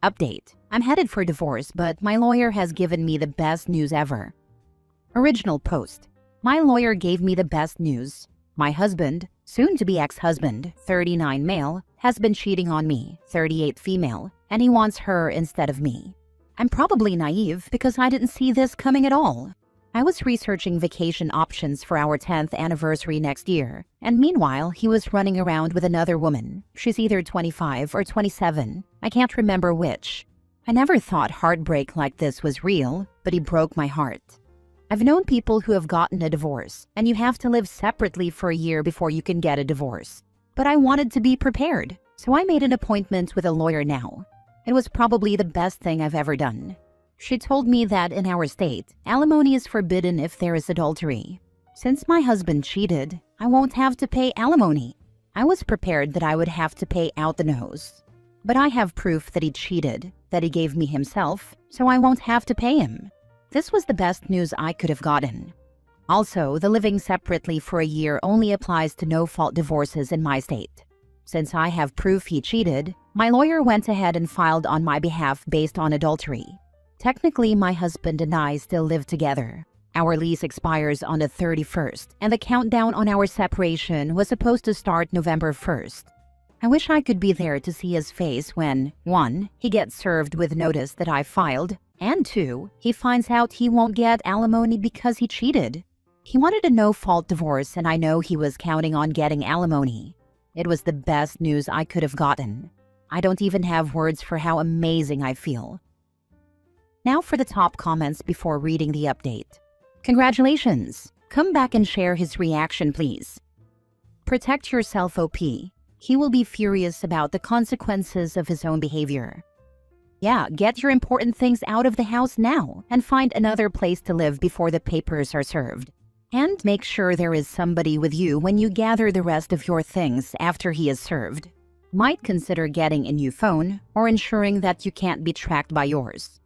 Update. I'm headed for divorce, but my lawyer has given me the best news ever. Original post. My lawyer gave me the best news. My husband, soon-to-be ex-husband, 39 male, has been cheating on me, 38 female, and he wants her instead of me. I'm probably naive because I didn't see this coming at all. I was researching vacation options for our 10th anniversary next year, and meanwhile, he was running around with another woman. She's either 25 or 27. I can't remember which. I never thought heartbreak like this was real, but he broke my heart. I've known people who have gotten a divorce, and you have to live separately for a year before you can get a divorce. But I wanted to be prepared, so I made an appointment with a lawyer now. It was probably the best thing I've ever done. She told me that in our state, alimony is forbidden if there is adultery. Since my husband cheated, I won't have to pay alimony. I was prepared that I would have to pay out the nose. But I have proof that he cheated, that he gave me himself, so I won't have to pay him. This was the best news I could have gotten. Also, the living separately for a year only applies to no-fault divorces in my state. Since I have proof he cheated, my lawyer went ahead and filed on my behalf based on adultery. Technically, my husband and I still live together. Our lease expires on the 31st, and the countdown on our separation was supposed to start November 1st. I wish I could be there to see his face when 1. He gets served with notice that I filed, and 2. He finds out he won't get alimony because he cheated. He wanted a no-fault divorce, and I know he was counting on getting alimony. It was the best news I could have gotten. I don't even have words for how amazing I feel. Now for the top comments before reading the update. Congratulations! Come back and share his reaction, please. Protect yourself, OP. He will be furious about the consequences of his own behavior. Yeah, get your important things out of the house now and find another place to live before the papers are served. And make sure there is somebody with you when you gather the rest of your things after he is served. Might consider getting a new phone or ensuring that you can't be tracked by yours.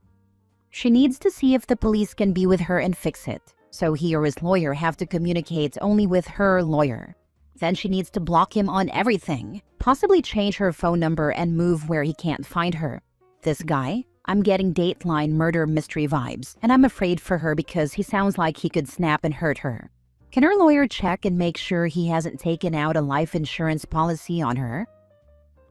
She needs to see if the police can be with her and fix it, so he or his lawyer have to communicate only with her lawyer. Then she needs to block him on everything, possibly change her phone number and move where he can't find her. This guy, I'm getting Dateline murder mystery vibes, and I'm afraid for her because he sounds like he could snap and hurt her. Can her lawyer check and make sure he hasn't taken out a life insurance policy on her?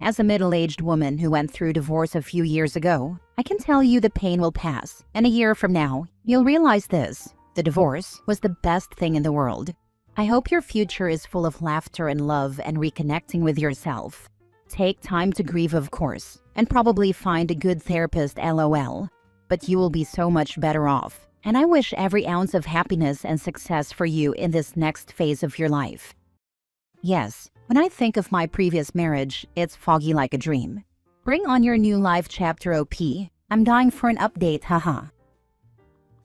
As a middle-aged woman who went through divorce a few years ago, I can tell you the pain will pass, and a year from now, you'll realize this. The divorce was the best thing in the world. I hope your future is full of laughter and love and reconnecting with yourself. Take time to grieve, of course, and probably find a good therapist, LOL. But you will be so much better off, and I wish every ounce of happiness and success for you in this next phase of your life. Yes, when I think of my previous marriage, it's foggy like a dream. Bring on your new life chapter, OP. I'm dying for an update, haha.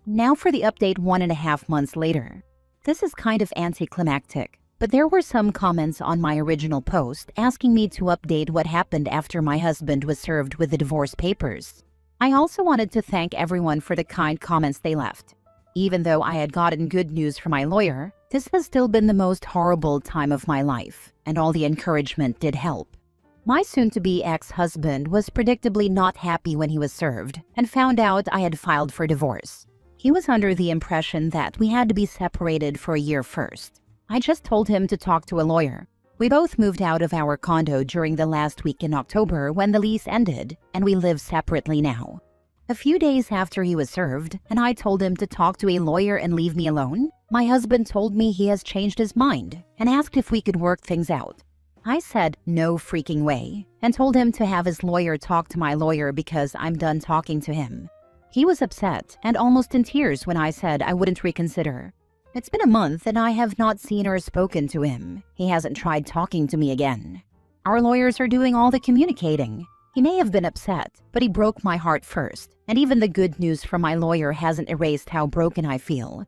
Now for the update 1.5 months later. This is kind of anticlimactic, but there were some comments on my original post asking me to update what happened after my husband was served with the divorce papers. I also wanted to thank everyone for the kind comments they left. Even though I had gotten good news from my lawyer, this has still been the most horrible time of my life, and all the encouragement did help. My soon-to-be ex-husband was predictably not happy when he was served and found out I had filed for divorce. He was under the impression that we had to be separated for a year first. I just told him to talk to a lawyer. We both moved out of our condo during the last week in October when the lease ended, and we live separately now. A few days after he was served, and I told him to talk to a lawyer and leave me alone, my husband told me he has changed his mind and asked if we could work things out. I said no freaking way and told him to have his lawyer talk to my lawyer because I'm done talking to him. He was upset and almost in tears when I said I wouldn't reconsider. It's been a month and I have not seen or spoken to him. He hasn't tried talking to me again. Our lawyers are doing all the communicating. He may have been upset, but he broke my heart first, and even the good news from my lawyer hasn't erased how broken I feel.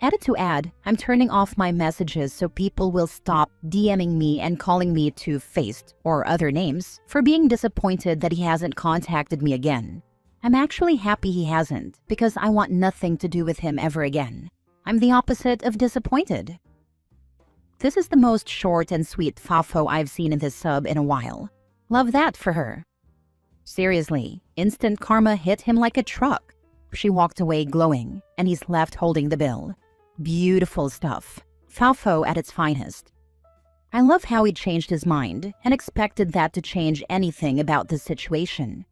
Added to add, I'm turning off my messages so people will stop DMing me and calling me two-faced or other names for being disappointed that he hasn't contacted me again. I'm actually happy he hasn't because I want nothing to do with him ever again. I'm the opposite of disappointed. This is the most short and sweet fafo I've seen in this sub in a while. Love that for her. Seriously, instant karma hit him like a truck. She walked away glowing, and he's left holding the bill. Beautiful stuff. Fafo at its finest. I love how he changed his mind and expected that to change anything about the situation.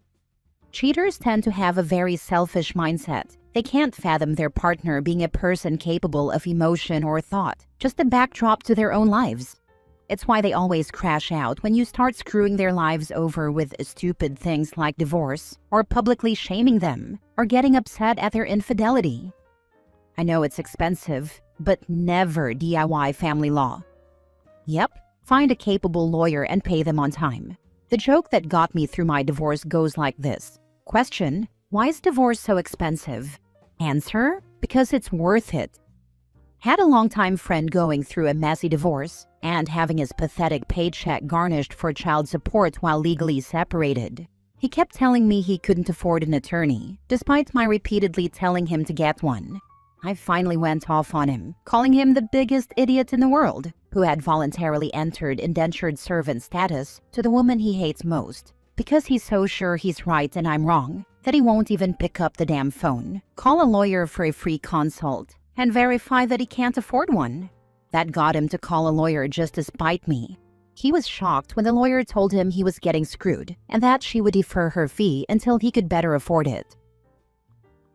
Cheaters tend to have a very selfish mindset. They can't fathom their partner being a person capable of emotion or thought, just a backdrop to their own lives. It's why they always crash out when you start screwing their lives over with stupid things like divorce, or publicly shaming them, or getting upset at their infidelity. I know it's expensive, but never DIY family law. Yep, find a capable lawyer and pay them on time. The joke that got me through my divorce goes like this. Question: why is divorce so expensive? Answer: because it's worth it. Had a longtime friend going through a messy divorce and having his pathetic paycheck garnished for child support while legally separated. He kept telling me he couldn't afford an attorney, despite my repeatedly telling him to get one. I finally went off on him, calling him the biggest idiot in the world, who had voluntarily entered indentured servant status to the woman he hates most, because he's so sure he's right and I'm wrong, that he won't even pick up the damn phone, call a lawyer for a free consult, and verify that he can't afford one. That got him to call a lawyer just to spite me. He was shocked when the lawyer told him he was getting screwed and that she would defer her fee until he could better afford it.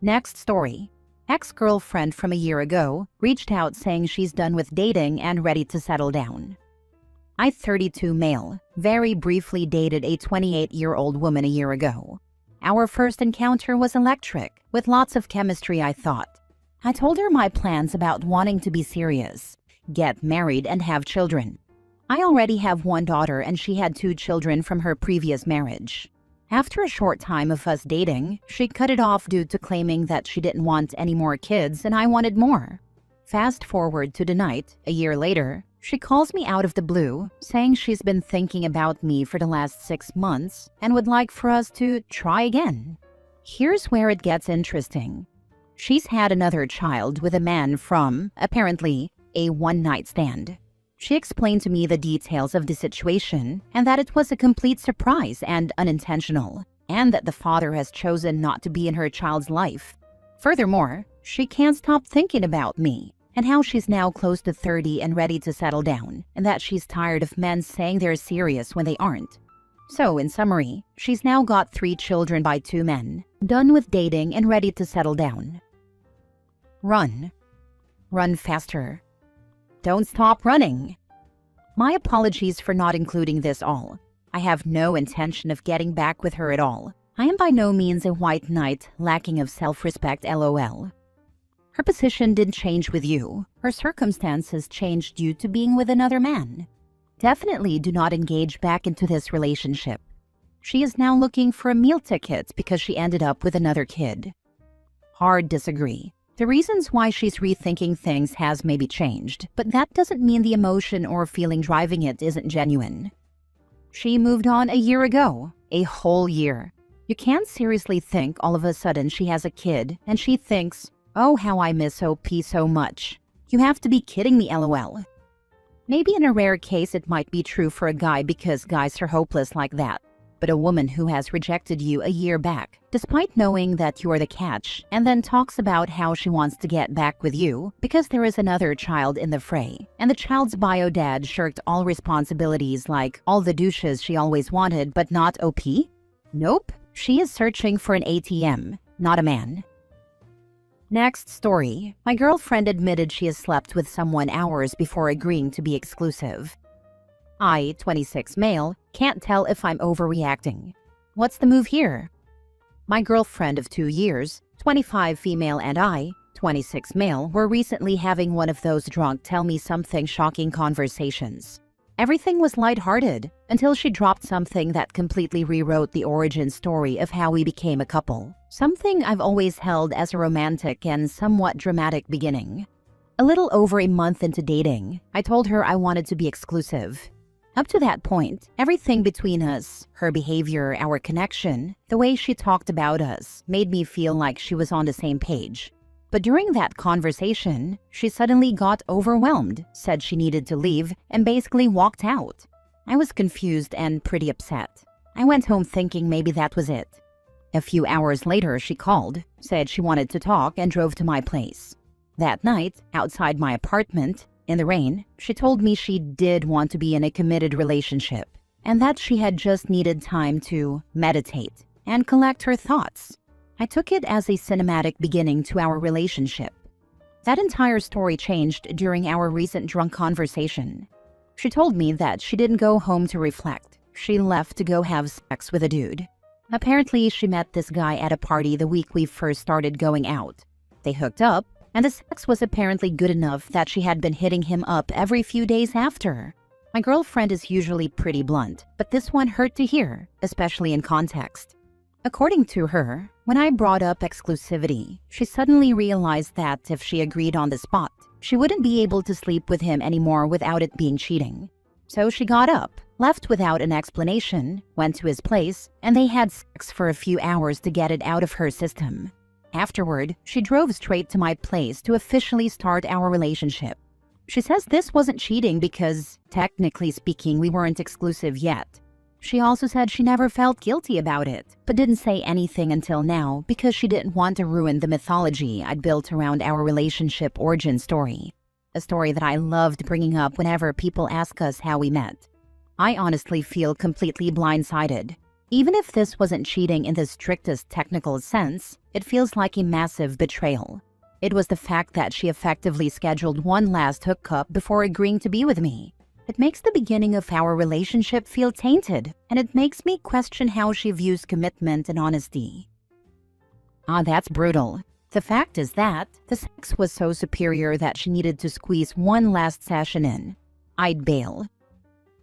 Next story. Ex-girlfriend from a year ago reached out saying she's done with dating and ready to settle down. I, 32 male, very briefly dated a 28-year-old woman a year ago. Our first encounter was electric, with lots of chemistry, I thought. I told her my plans about wanting to be serious, get married and have children. I already have one daughter and she had 2 children from her previous marriage. After a short time of us dating, she cut it off due to claiming that she didn't want any more kids and I wanted more. Fast forward to the night, a year later, she calls me out of the blue, saying she's been thinking about me for the last 6 months and would like for us to try again. Here's where it gets interesting. She's had another child with a man from, apparently, a one-night stand. She explained to me the details of the situation and that it was a complete surprise and unintentional, and that the father has chosen not to be in her child's life. Furthermore, she can't stop thinking about me and how she's now close to 30 and ready to settle down, and that she's tired of men saying they're serious when they aren't. So, in summary, she's now got 3 children by 2 men, done with dating and ready to settle down. Run. Run faster. Don't stop running. My apologies for not including this all. I have no intention of getting back with her at all. I am by no means a white knight lacking of self-respect, LOL. Her position didn't change with you. Her circumstances changed due to being with another man. Definitely do not engage back into this relationship. She is now looking for a meal ticket because she ended up with another kid. Hard disagree. The reasons why she's rethinking things has maybe changed, but that doesn't mean the emotion or feeling driving it isn't genuine. She moved on a year ago, a whole year. You can't seriously think all of a sudden she has a kid and she thinks, oh, how I miss OP so much. You have to be kidding me, LOL. Maybe in a rare case it might be true for a guy because guys are hopeless like that. But a woman who has rejected you a year back, despite knowing that you're the catch, and then talks about how she wants to get back with you because there is another child in the fray, and the child's bio dad shirked all responsibilities like all the douches she always wanted but not OP? Nope, she is searching for an ATM, not a man. Next story. My girlfriend admitted she has slept with someone hours before agreeing to be exclusive. I, 26 male, can't tell if I'm overreacting. What's the move here? My girlfriend of 2 years, 25 female, and I, 26 male, were recently having one of those drunk tell me something shocking conversations. Everything was lighthearted until she dropped something that completely rewrote the origin story of how we became a couple. Something I've always held as a romantic and somewhat dramatic beginning. A little over a month into dating, I told her I wanted to be exclusive. Up to that point, everything between us, her behavior, our connection, the way she talked about us, made me feel like she was on the same page. But during that conversation, she suddenly got overwhelmed, said she needed to leave, and basically walked out. I was confused and pretty upset. I went home thinking maybe that was it. A few hours later, she called, said she wanted to talk, and drove to my place. That night, outside my apartment, in the rain, she told me she did want to be in a committed relationship, and that she had just needed time to meditate and collect her thoughts. I took it as a cinematic beginning to our relationship. That entire story changed during our recent drunk conversation. She told me that she didn't go home to reflect. She left to go have sex with a dude. Apparently, she met this guy at a party the week we first started going out. They hooked up, and the sex was apparently good enough that she had been hitting him up every few days after. My girlfriend is usually pretty blunt, but this one hurt to hear, especially in context. According to her, when I brought up exclusivity, she suddenly realized that if she agreed on the spot, she wouldn't be able to sleep with him anymore without it being cheating. So she got up, left without an explanation, went to his place, and they had sex for a few hours to get it out of her system. Afterward, she drove straight to my place to officially start our relationship. She says this wasn't cheating because, technically speaking, we weren't exclusive yet. She also said she never felt guilty about it, but didn't say anything until now because she didn't want to ruin the mythology I'd built around our relationship origin story. A story that I loved bringing up whenever people ask us how we met. I honestly feel completely blindsided. Even if this wasn't cheating in the strictest technical sense, it feels like a massive betrayal. It was the fact that she effectively scheduled one last hookup before agreeing to be with me. It makes the beginning of our relationship feel tainted, and it makes me question how she views commitment and honesty. That's brutal. The fact is that the sex was so superior that she needed to squeeze one last session in. I'd bail.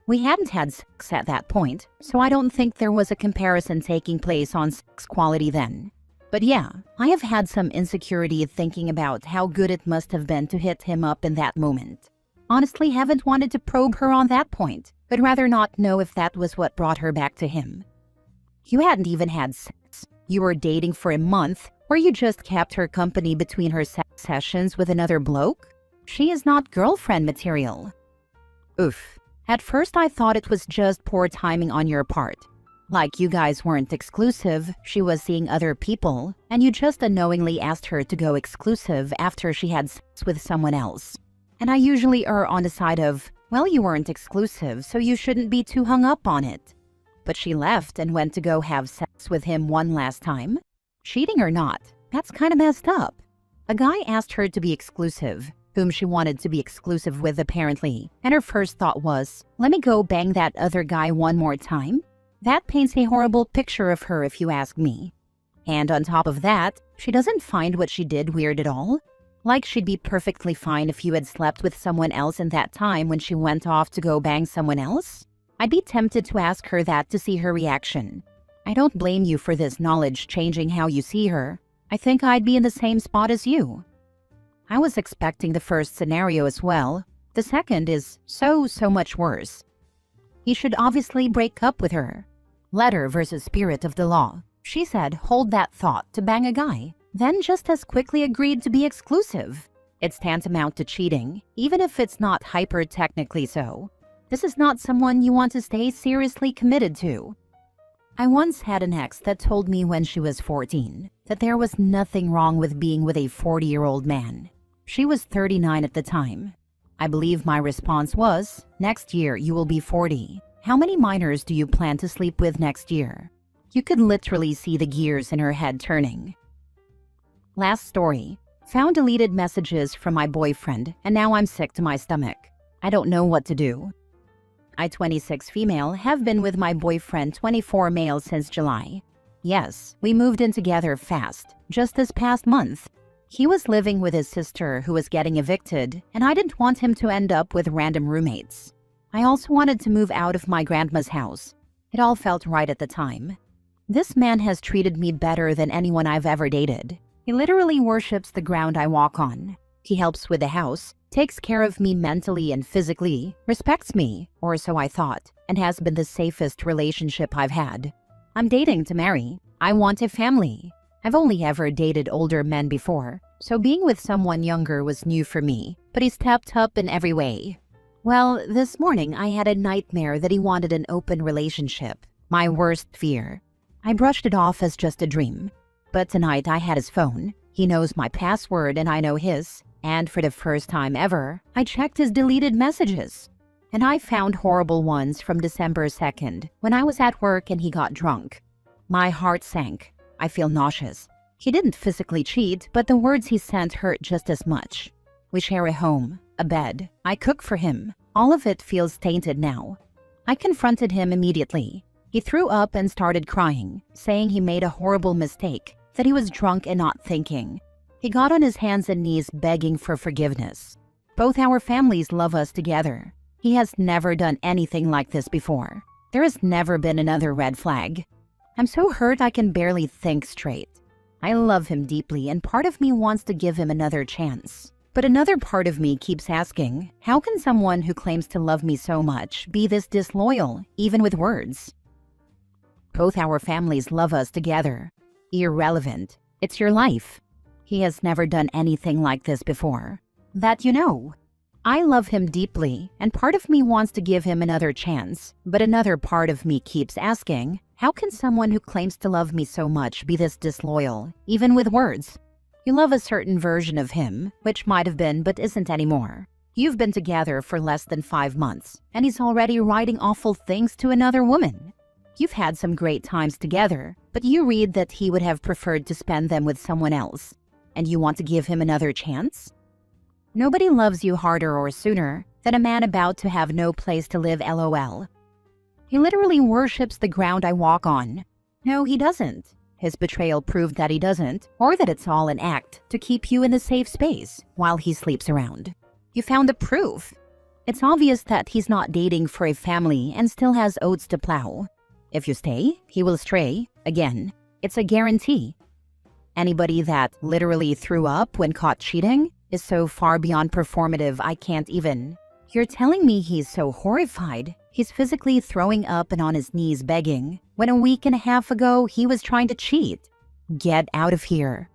We hadn't had sex at that point, so I don't think there was a comparison taking place on sex quality then. But yeah, I have had some insecurity thinking about how good it must have been to hit him up in that moment. Honestly, haven't wanted to probe her on that point, but rather not know if that was what brought her back to him. You hadn't even had sex. You were dating for a month, or you just kept her company between her sex sessions with another bloke? She is not girlfriend material. Oof. At first I thought it was just poor timing on your part. Like you guys weren't exclusive, she was seeing other people, and you just unknowingly asked her to go exclusive after she had sex with someone else. And I usually err on the side of, well, you weren't exclusive, so you shouldn't be too hung up on it. But she left and went to go have sex with him one last time? Cheating or not, that's kind of messed up. A guy asked her to be exclusive, whom she wanted to be exclusive with apparently, and her first thought was, let me go bang that other guy one more time? That paints a horrible picture of her if you ask me. And on top of that, she doesn't find what she did weird at all. Like she'd be perfectly fine if you had slept with someone else in that time when she went off to go bang someone else? I'd be tempted to ask her that to see her reaction. I don't blame you for this knowledge changing how you see her. I think I'd be in the same spot as you. I was expecting the first scenario as well. The second is so much worse. He should obviously break up with her. Letter versus spirit of the law. She said hold that thought to bang a guy, then just as quickly agreed to be exclusive. It's tantamount to cheating, even if it's not hyper-technically so. This is not someone you want to stay seriously committed to. I once had an ex that told me when she was 14 that there was nothing wrong with being with a 40-year-old man. She was 39 at the time. I believe my response was, next year you will be 40. How many minors do you plan to sleep with next year? You could literally see the gears in her head turning. Last story. Found deleted messages from my boyfriend, and now I'm sick to my stomach. I don't know what to do. I, 26 female, have been with my boyfriend, 24 male, since July. Yes, we moved in together fast, just this past month. He was living with his sister who was getting evicted, and I didn't want him to end up with random roommates. I also wanted to move out of my grandma's house. It all felt right at the time. This man has treated me better than anyone I've ever dated. He literally worships the ground I walk on. He helps with the house, takes care of me mentally and physically, respects me, or so I thought, and has been the safest relationship I've had. I'm dating to marry. I want a family. I've only ever dated older men before, so being with someone younger was new for me, but he stepped up in every way. Well, this morning I had a nightmare that he wanted an open relationship. My worst fear. I brushed it off as just a dream. But tonight I had his phone. He knows my password and I know his. And for the first time ever, I checked his deleted messages. And I found horrible ones from December 2nd when I was at work and he got drunk. My heart sank. I feel nauseous. He didn't physically cheat, but the words he sent hurt just as much. We share a home, a bed. I cook for him. All of it feels tainted now. I confronted him immediately. He threw up and started crying, saying he made a horrible mistake, that he was drunk and not thinking. He got on his hands and knees begging for forgiveness. Both our families love us together. He has never done anything like this before. There has never been another red flag. I'm so hurt I can barely think straight. I love him deeply and part of me wants to give him another chance. But another part of me keeps asking, how can someone who claims to love me so much be this disloyal, even with words? Both our families love us together. Irrelevant. It's your life. He has never done anything like this before. That you know. I love him deeply, and part of me wants to give him another chance. But another part of me keeps asking, how can someone who claims to love me so much be this disloyal, even with words? You love a certain version of him, which might have been but isn't anymore. You've been together for less than 5 months, and he's already writing awful things to another woman. You've had some great times together, but you read that he would have preferred to spend them with someone else. And you want to give him another chance? Nobody loves you harder or sooner than a man about to have no place to live, LOL. He literally worships the ground I walk on. No, he doesn't. His betrayal proved that he doesn't, or that it's all an act to keep you in a safe space while he sleeps around. You found the proof. It's obvious that he's not dating for a family and still has oats to plow. If you stay, he will stray. Again, it's a guarantee. Anybody that literally threw up when caught cheating is so far beyond performative I can't even. You're telling me he's so horrified, he's physically throwing up and on his knees begging, when a week and a half ago he was trying to cheat? Get out of here.